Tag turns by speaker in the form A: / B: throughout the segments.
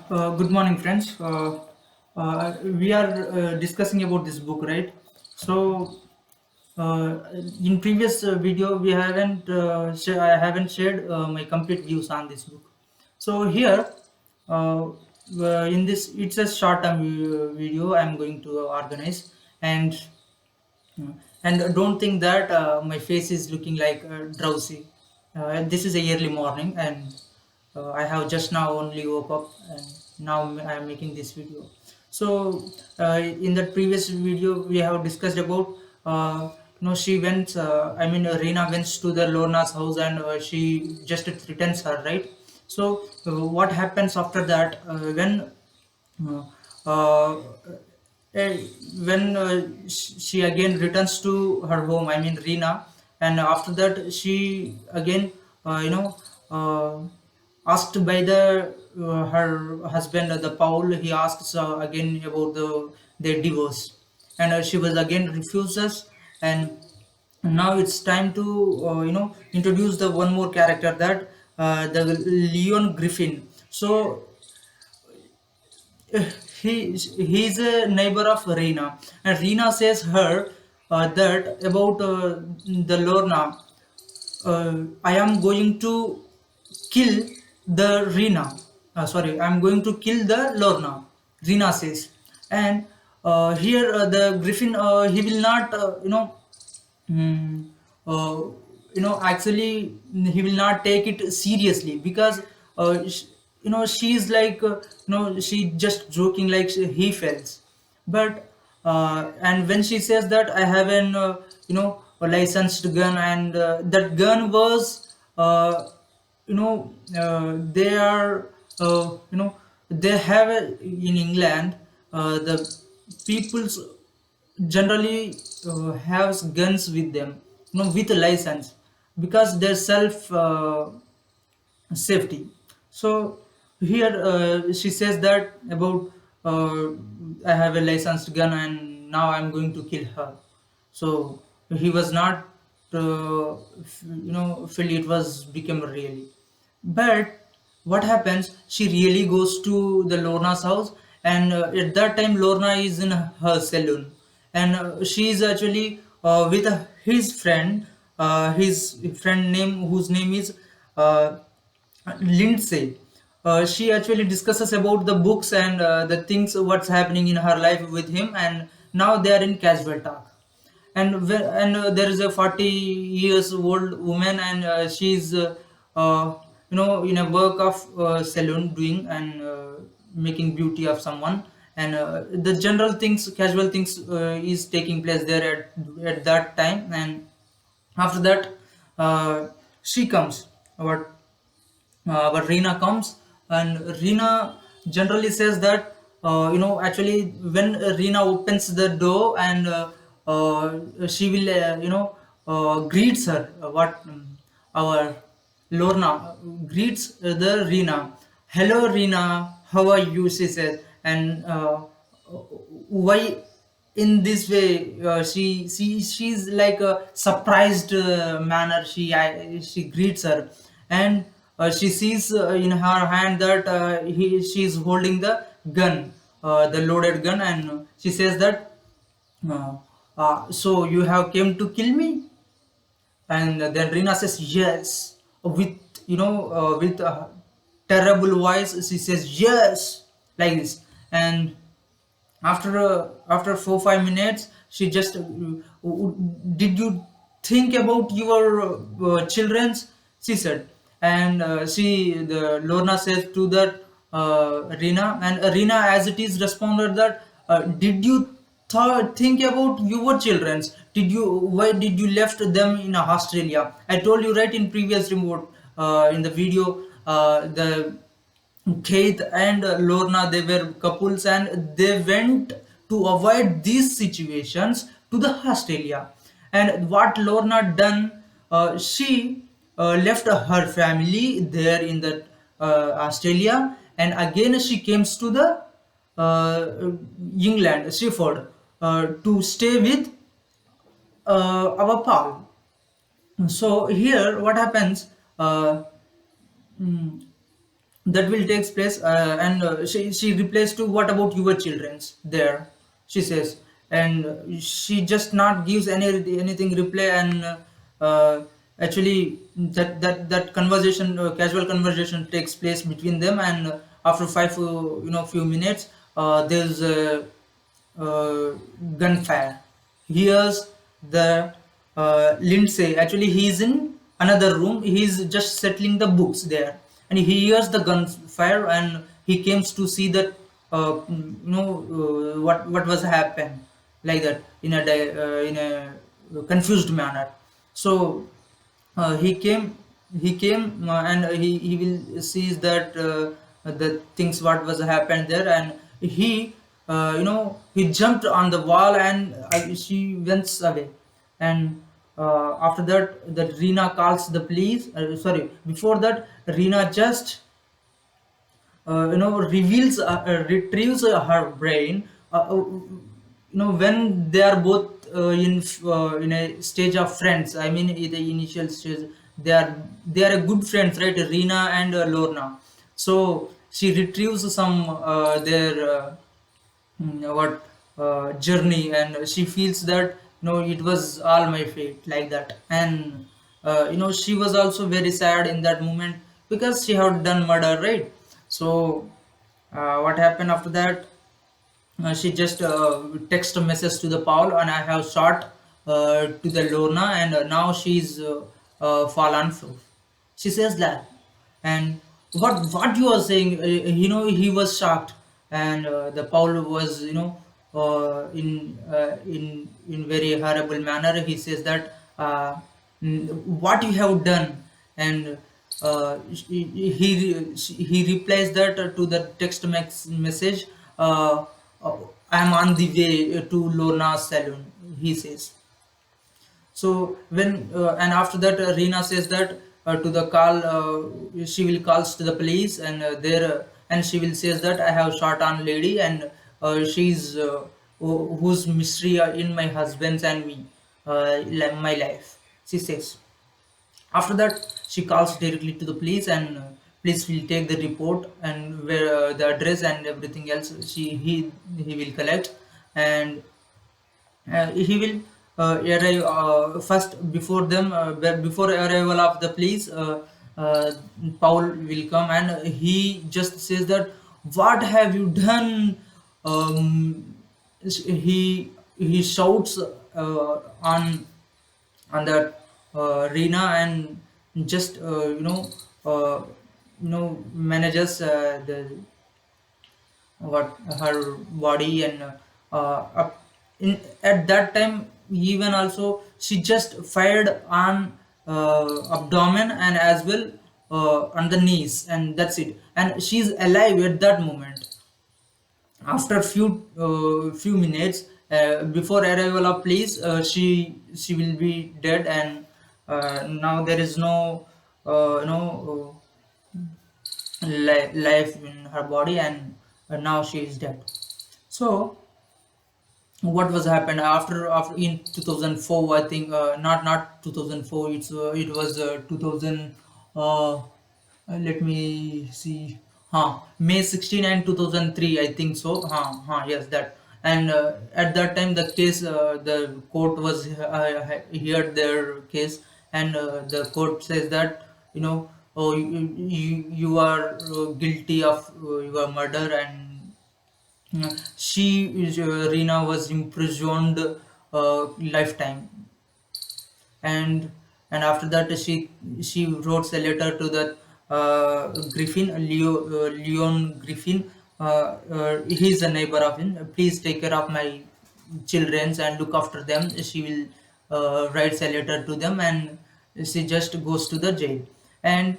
A: Good morning, friends. We are discussing about this book, right? So, in previous video, I haven't shared my complete views on this book. So here, uh, in this, it's a short-term video. I'm going to organize and and don't think that my face is looking like drowsy. This is a early morning, and I have just now only woke up, and now I am making this video. So in the previous video we have discussed about she went Reena went to the Lorna's house, and she just threatens her, right? So what happens after that, uh, uh, eh, when she again returns to her home, I mean Reena, and after that she again uh, you know uh, asked by the her husband, the Paul. He asks again about their divorce, and she was again refuses. And now it's time to introduce the one more character, that the Leon Griffin. So he's a neighbor of Reena, and Reena says her that about the Lorna. I am going to kill the Reena. I'm going to kill the Lorna. Reena says, and here the Griffin, he will not Mm, uh, actually he will not take it seriously, because she's like she just joking, like he feels. But and when she says that I have an a licensed gun, and that gun was they are they have in England, the people's generally have guns with them, with a license, because their self safety. So here she says that about uh, I have a licensed gun, and now I'm going to kill her. So he was not feel it was become really. But what happens, she really goes to the Lorna's house, and at that time Lorna is in her saloon, and she is actually with his friend name, whose name is uh, Lindsay. She actually discusses about the books and the things what's happening in her life with him, and now they are in casual talk. And there is a 40 years old woman, and she's in a work of salon doing, and making beauty of someone, and the general things, casual things is taking place there at that time. And after that she comes, but Reena comes, and Reena generally says that actually when Reena opens the door, and she will greets her, our Lorna greets the Reena. Hello Reena, how are you? She says, and why in this way she's like a surprised manner, she greets her. And she sees in her hand that she's holding the gun, the loaded gun, and she says that uh, so you have came to kill me. And then Rina says yes, with with a terrible voice. She says yes, like this. And after 4 5 minutes, she just did you think about your children's, she said. And the Lorna says to that Rina, and Rina as it is responded that did you think about your children's, why did you left them in Australia? I told you right in previous remote, in the video, the Kate and Lorna, they were couples, and they went to avoid these situations to the Australia. And what Lorna done, she left her family there in the Australia, and again she comes to the England, Sheffield, to stay with our Paul. So here what happens, that will takes place, and she replies to, what about your children's there, she says. And she just not gives anything reply. And actually that conversation, casual conversation takes place between them. And after five few minutes, there's a uh, gunfire. Hears the Lindsay. Actually, he's in another room. He's just settling the books there, and he hears the gunfire, and he comes to see that what was happened, like that, in a confused manner. So he came and he will sees that the things what was happened there. And he jumped on the wall, and she went away. And after that Rina calls the police. Sorry, before that Rina just reveals retrieves her brain, when they are both in a stage of friends. I mean, in the initial stage, they are a good friends, right? Rina and Lorna. So she retrieves some their what journey, and she feels that it was all my fate, like that. And she was also very sad in that moment, because she had done murder, right? So what happened after that? She just text a message to the Paul, and I have shot to the Lorna, and now she's fallen proof. She says that. And what you are saying, he was shocked. And the Paul was, in very horrible manner. He says that, what you have done. And he replies that to the text message. Uh, I am on the way to Lorna's saloon, he says. So when and after that Reena says that to the call, she will calls to the police. And there and she will says that I have shot on lady, and she's whose mystery in my husband's and me, my life, she says. After that she calls directly to the police, and police will take the report, and where the address and everything else he will collect. And he will arrive first before them. Before arrival of the police, uh, Paul will come, and he just says that, what have you done? He shouts on that Reena, and just uh, manages the what her body. And at that time, even also she just fired on abdomen, and as well on the knees, and that's it. And she's alive at that moment. After few minutes before arrival of police, she will be dead. And now there is no life in her body. And now she is dead. So what was happened after in 2004, I think. Not 2004, it was 2000. Let me see. May 16 and 2003, I think so. Yes, that. And at that time the case, the court was heard their case. And the court says that, oh, you are guilty of your murder. And Rina was imprisoned lifetime. and and after that she wrote a letter to the Leon Griffin. He's a neighbor of him. Please take care of my children and look after them. She will writes a letter to them, and she just goes to the jail. And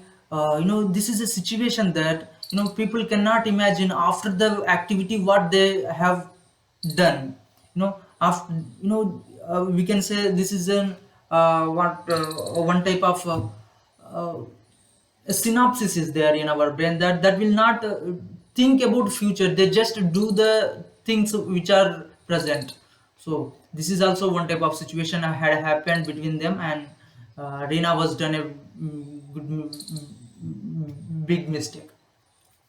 A: this is a situation that people cannot imagine after the activity what they have done. After, we can say this is an what one type of uh, a synopsis is there in our brain, that will not think about future. They just do the things which are present. So this is also one type of situation had happened between them. And Reena was done a big mistake.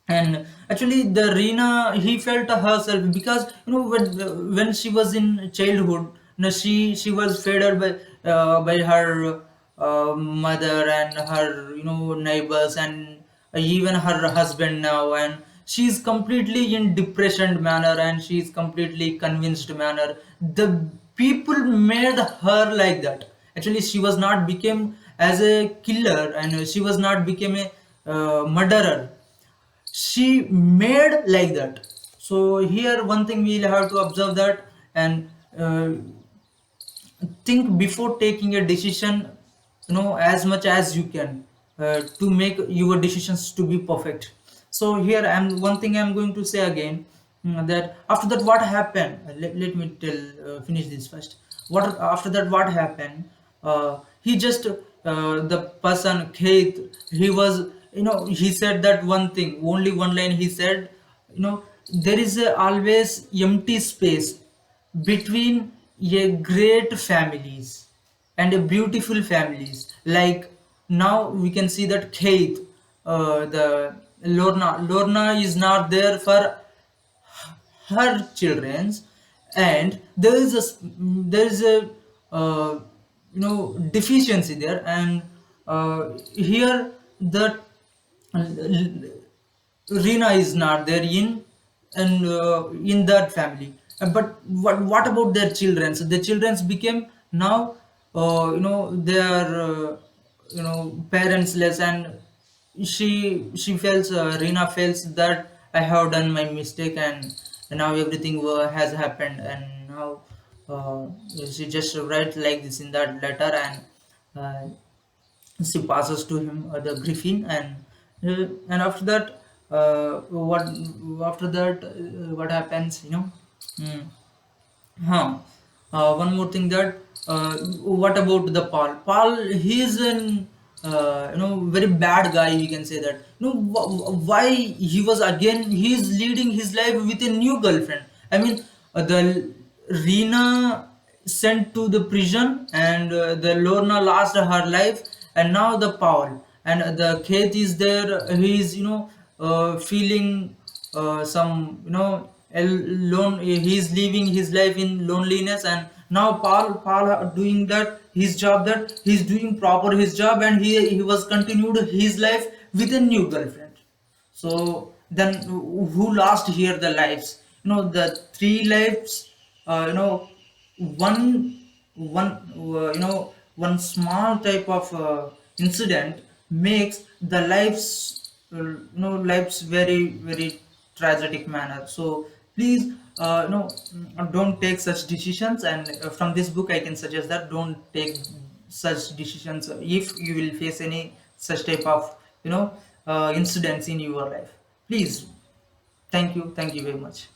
A: And actually the Reena, he felt herself because when she was in childhood, she was fed by her mother and her neighbors, and even her husband now, and she's completely in depression manner, and she's completely convinced manner. The people made her like that. Actually she was not became as a killer, and she was not became a murderer. She made like that. So here one thing we'll have to observe that, and think before taking a decision, as much as you can, to make your decisions to be perfect. So here I'm one thing I'm going to say again, that after that what happened, let me tell, finish this first. What after that what happened, he just the person Kate, he was, he said that one thing, only one line he said, there is a always empty space between a great families and a beautiful families. Like now we can see that Kate, the Lorna is not there for her children's, and there is a deficiency there, and here the Rina is not there in that family. But what about their children? So the childrens became now, they are parentless, and she feels, Rina feels that I have done my mistake, and now everything has happened, and now uh, she just write like this in that letter, and uh, she passes to him the griffin, and after that, what after that, what happens, Mm. Huh. One more thing, that what about the Paul? Paul, he is an very bad guy. We can say that. Why he was again? He is leading his life with a new girlfriend. I mean, the Rina sent to the prison, and the Lorna lost her life, and now the Paul and the Kate is there. He is feeling some alone. He's living his life in loneliness, and now Paul doing that his job, that he's doing proper his job, and he was continued his life with a new girlfriend. So then who lost here the lives? The three lives, one one one small type of incident makes the lives, lives very very tragic manner. So please, don't take such decisions, and from this book I can suggest that don't take such decisions if you will face any such type of incidents in your life. Please, thank you very much.